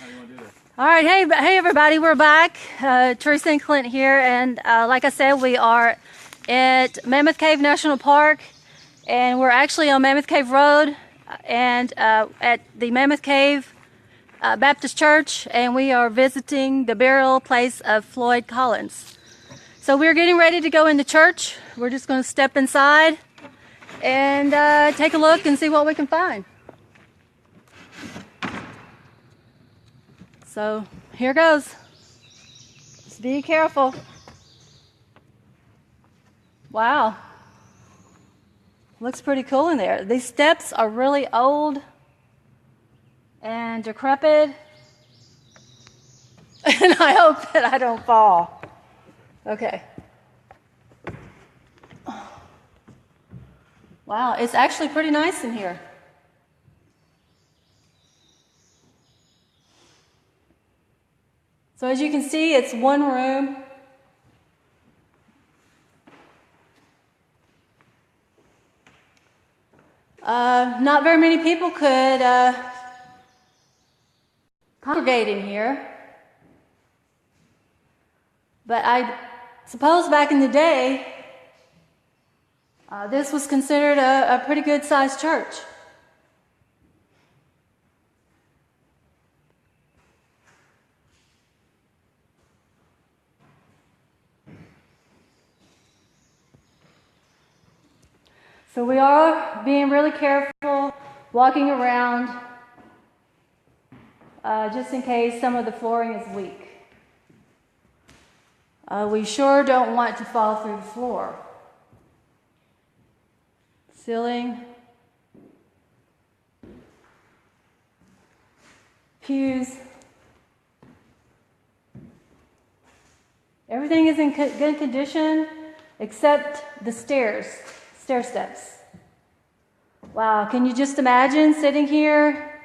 How do you want to do this? All right, hey everybody, we're back. Teresa and Clint here, and like I said, we are at Mammoth Cave National Park, and we're actually on Mammoth Cave Road, and at the Mammoth Cave Baptist Church, and we are visiting the burial place of Floyd Collins. So we're getting ready to go into church. We're just going to step inside and take a look and see what we can find. So here goes. Just be careful. Wow. Looks pretty cool in there. These steps are really old and decrepit. And I hope that I don't fall. Okay. Wow, it's actually pretty nice in here. So as you can see, it's one room. Not very many people could congregate in here. But I suppose back in the day, this was considered a pretty good sized church. So we are being really careful walking around just in case some of the flooring is weak. We sure don't want to fall through the floor. Ceiling, pews, everything is in good condition except the stair steps. Wow, can you just imagine sitting here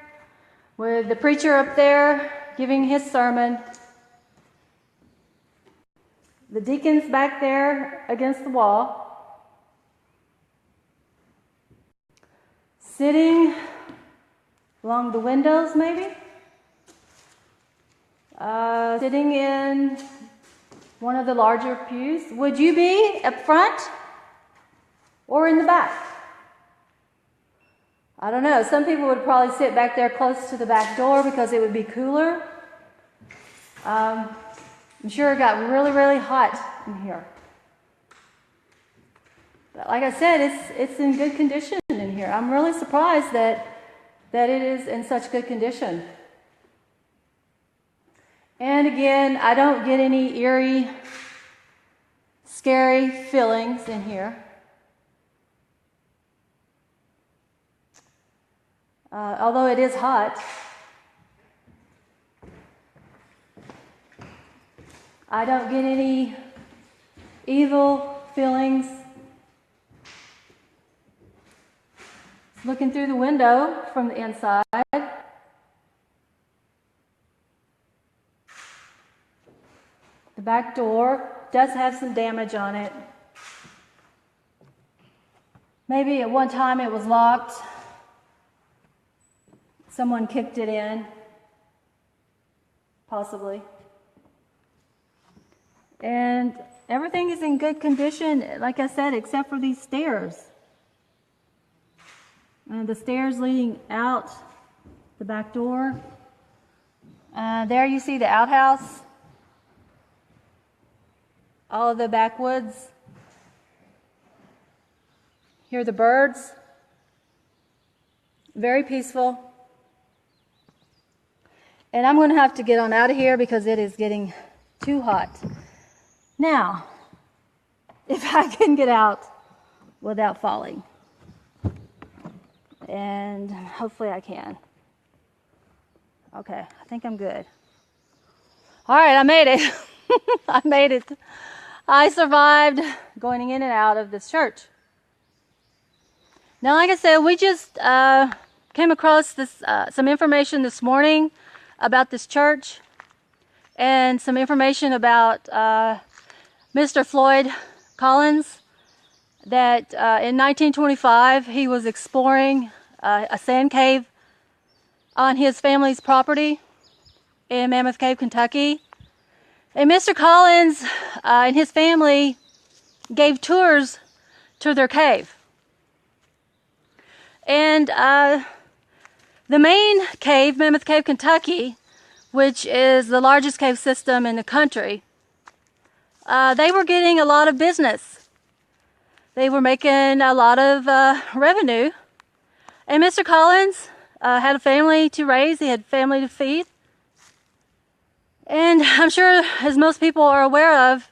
with the preacher up there giving his sermon, the deacons back there against the wall, sitting along the windows maybe, sitting in one of the larger pews. Would you be up front or in the back? I don't know. Some people would probably sit back there close to the back door because it would be cooler. I'm sure it got really, really hot in here. But like I said, it's in good condition in here. I'm really surprised that it is in such good condition. And again, I don't get any eerie, scary feelings in here. Although it is hot, I don't get any evil feelings. Looking through the window from the inside, the back door does have some damage on it. Maybe at one time it was locked. Someone kicked it in, possibly. And everything is in good condition, like I said, except for these stairs. And the stairs leading out the back door. There you see the outhouse. All of the backwoods. Hear the birds. Very peaceful. And I'm going to have to get on out of here because it is getting too hot. Now, if I can get out without falling. And hopefully I can. Okay, I think I'm good. All right, I made it. I made it. I survived going in and out of this church. Now, like I said, we just came across this some information this morning about this church and some information about Mr. Floyd Collins, that in 1925 he was exploring a sand cave on his family's property, in Mammoth Cave, Kentucky. And Mr. Collins and his family gave tours to their cave. And the main cave, Mammoth Cave, Kentucky, which is the largest cave system in the country, they were getting a lot of business. They were making a lot of revenue. And Mr. Collins had a family to raise. He had family to feed. And I'm sure, as most people are aware of,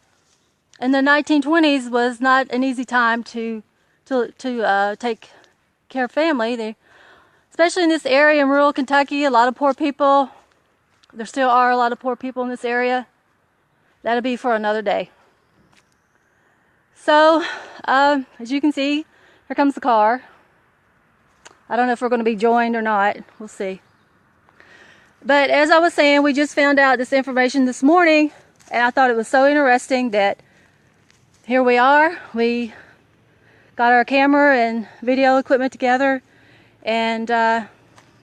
in the 1920s was not an easy time to take care of family. Especially in this area in rural Kentucky, a lot of poor people. There still are a lot of poor people in this area. That'll be for another day. So, as you can see, here comes the car. I don't know if we're going to be joined or not. We'll see. But as I was saying, we just found out this information this morning, and I thought it was so interesting that here we are. We got our camera and video equipment together, and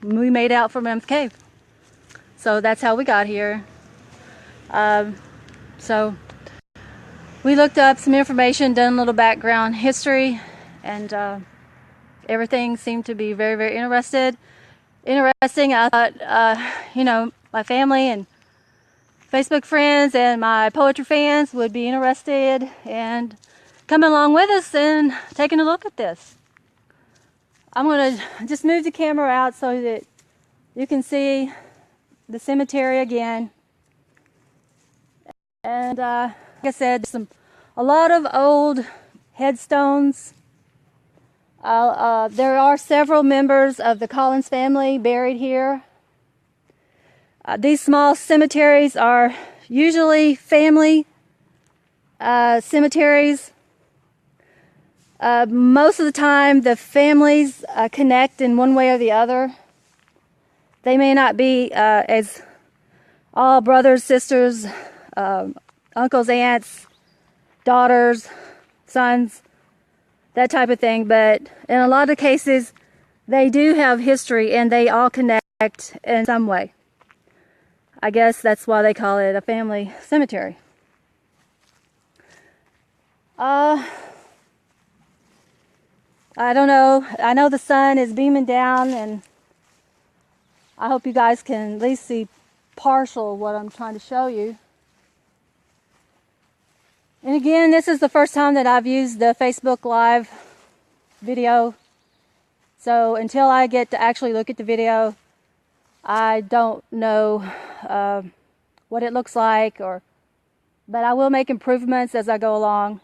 we made out for Mammoth Cave. So that's how we got here. So we looked up some information, done a little background history, and everything seemed to be very, very interesting. I thought, you know, my family and Facebook friends and my poetry fans would be interested and come along with us and taking a look at this. I'm going to just move the camera out so that you can see the cemetery again. And like I said, a lot of old headstones. There are several members of the Collins family buried here. These small cemeteries are usually family cemeteries. Most of the time, the families connect in one way or the other. They may not be as all brothers, sisters, uncles, aunts, daughters, sons, that type of thing, but in a lot of cases, they do have history and they all connect in some way. I guess that's why they call it a family cemetery. I don't know. I know the sun is beaming down, and I hope you guys can at least see partial what I'm trying to show you. And again, this is the first time that I've used the Facebook Live video. So until I get to actually look at the video, I don't know what it looks like, but I will make improvements as I go along.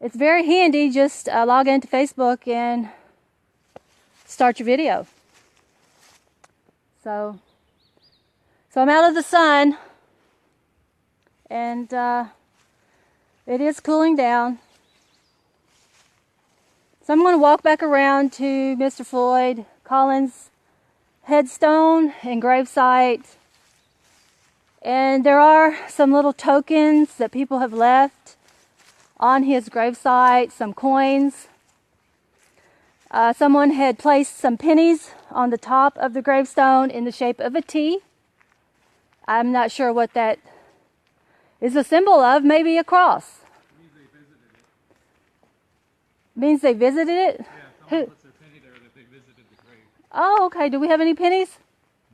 It's very handy, just log into Facebook and start your video. So I'm out of the sun, and it is cooling down. So I'm going to walk back around to Mr. Floyd Collins' headstone and gravesite. And there are some little tokens that people have left on his gravesite, some coins. Someone had placed some pennies on the top of the gravestone in the shape of a T. I'm not sure what that is a symbol of, maybe a cross. Means they visited it? Yeah, someone puts their penny there that they visited the grave. Oh, okay. Do we have any pennies?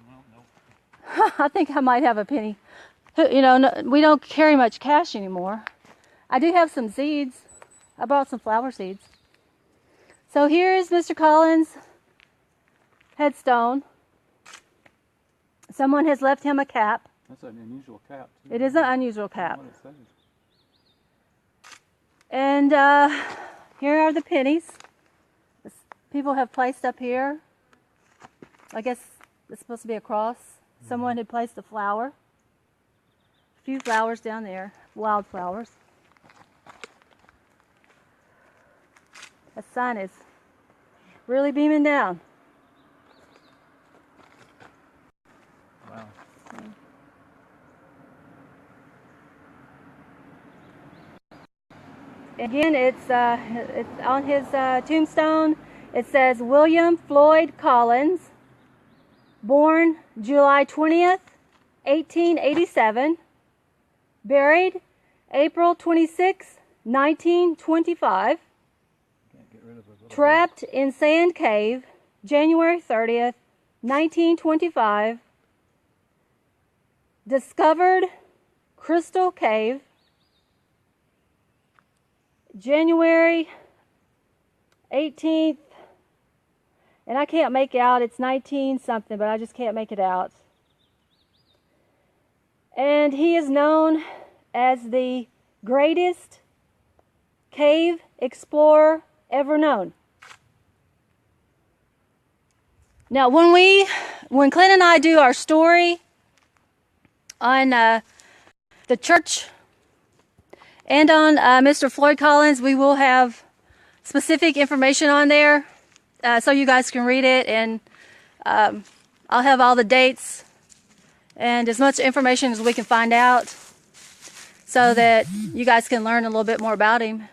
Well, no. I think I might have a penny. You know, no, we don't carry much cash anymore. I do have some seeds. I bought some flower seeds. So here is Mr. Collins' headstone. Someone has left him a cap. That's an unusual cap, too. It is an unusual cap. What it says. And here are the pennies people have placed up here. I guess it's supposed to be a cross. Someone had placed a flower. A few flowers down there, wildflowers. The sun is really beaming down. Wow. Again, it's on his tombstone. It says William Floyd Collins, born July 20th, 1887, buried April 26, 1925, Can't get rid of those little trapped in sand cave January 30th, 1925, discovered crystal cave January 18th, and I can't make out, it's 19 something, but I just can't make it out. And he is known as the greatest cave explorer ever known. Now, when Clint and I do our story on the church and on Mr. Floyd Collins, we will have specific information on there so you guys can read it, and I'll have all the dates and as much information as we can find out so that you guys can learn a little bit more about him.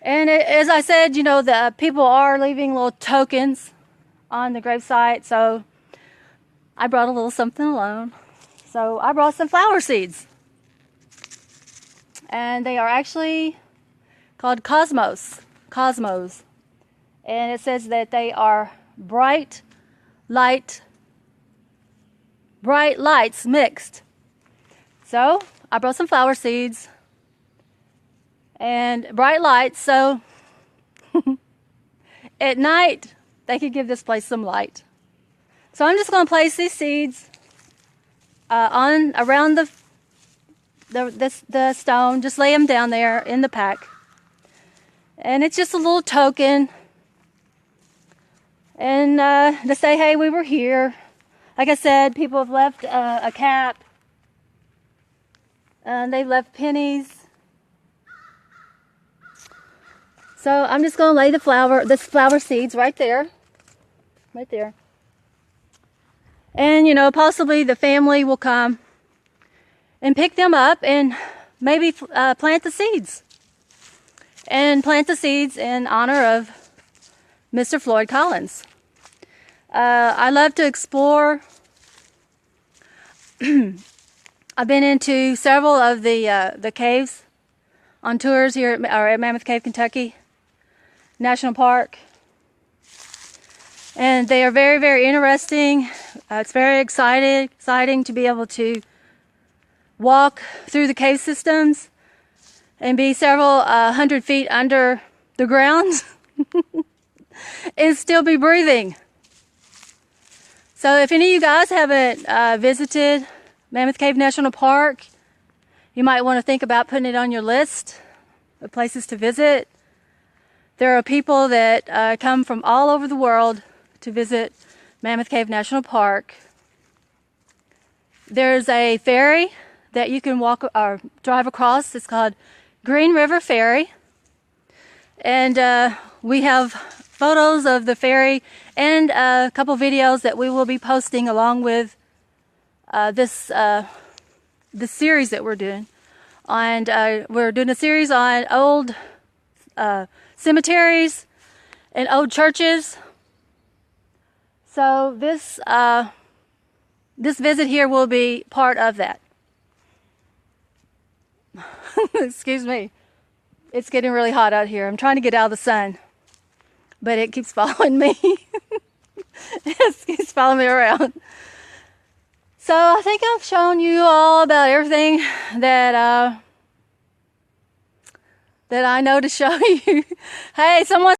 And as I said, you know, the people are leaving little tokens on the gravesite, so I brought a little something along. So I brought some flower seeds, and they are actually called cosmos, and it says that they are bright lights mixed. So I brought some flower seeds and bright lights, so at night they could give this place some light. So I'm just going to place these seeds on around the stone. Just lay them down there in the pack, and it's just a little token, and to say, hey, we were here. Like I said, people have left a cap, and they left pennies. So I'm just going to lay the flower seeds right there. And, you know, possibly the family will come and pick them up and maybe plant the seeds. And plant the seeds in honor of Mr. Floyd Collins. I love to explore. I've been into several of the caves on tours here at Mammoth Cave, Kentucky National Park, and they are very, very interesting. It's very exciting to be able to walk through the cave systems and be several hundred feet under the ground and still be breathing. So if any of you guys haven't visited Mammoth Cave National Park, you might want to think about putting it on your list of places to visit. There are people that come from all over the world to visit Mammoth Cave National Park. There's a ferry that you can walk or drive across. It's called Green River Ferry. And we have photos of the ferry and a couple videos that we will be posting along with this series that we're doing. And we're doing a series on old cemeteries and old churches. So this visit here will be part of that. Excuse me. It's getting really hot out here. I'm trying to get out of the sun, but it keeps following me. It keeps following me around. So I think I've shown you all about everything that I know to show you. Hey, someone